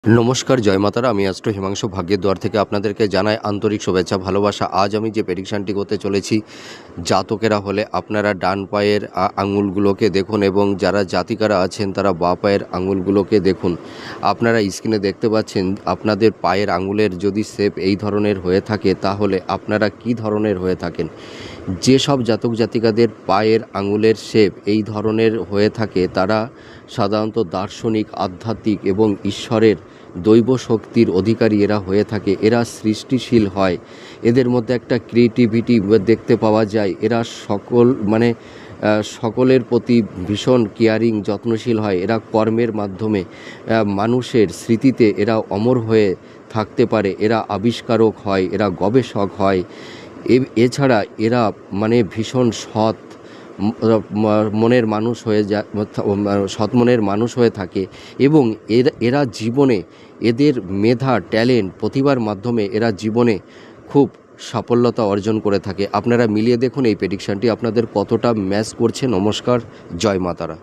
নমস্কার, জয় মাতারা। আমি অ্যাস্ট্রো হিমাংশু ভাগ্যের দুয়ার থেকে আপনাদেরকে জানাই আন্তরিক শুভেচ্ছা, ভালোবাসা। আজ আমি যে প্রেডিকশানটি করতে চলেছি, জাতকেরা হলে আপনারা ডান পায়ের আঙুলগুলোকে দেখুন এবং যারা জাতিকারা আছেন তারা বাঁ পায়ের আঙুলগুলোকে দেখুন। আপনারা স্ক্রিনে দেখতে পাচ্ছেন আপনাদের পায়ের আঙুলের যদি শেপ এই ধরনের হয়ে থাকে তাহলে আপনারা কি ধরনের হয়ে থাকেন। যেসব জাতক জাতিকাদের পায়ের আঙুলের শেপ এই ধরনের হয়ে থাকে তারা সাধারণত দার্শনিক, আধ্যাত্মিক এবং ঈশ্বরের দৈব শক্তির অধিকারী এরা হয়ে থাকে। এরা সৃষ্টিশীল হয়, এদের মধ্যে একটা ক্রিয়েটিভিটি দেখতে পাওয়া যায়। এরা সকলের প্রতি ভীষণ কেয়ারিং, যত্নশীল হয়। এরা কর্মের মাধ্যমে মানুষের স্মৃতিতে এরা অমর হয়ে থাকতে পারে। এরা আবিষ্কারক হয়, এরা গবেষক হয়। এছাড়া এরা ভীষণ সৎ মনের মানুষ হয়ে যায়, সৎ মনের মানুষ হয়ে থাকে এবং এরা জীবনে এদের মেধা, ট্যালেন্ট, প্রতিভার মাধ্যমে এরা জীবনে খুব সাফল্যতা অর্জন করে থাকে। আপনারা মিলিয়ে দেখুন এই প্রেডিকশানটি আপনাদের কতটা ম্যাচ করছে। নমস্কার, জয় মাতারা।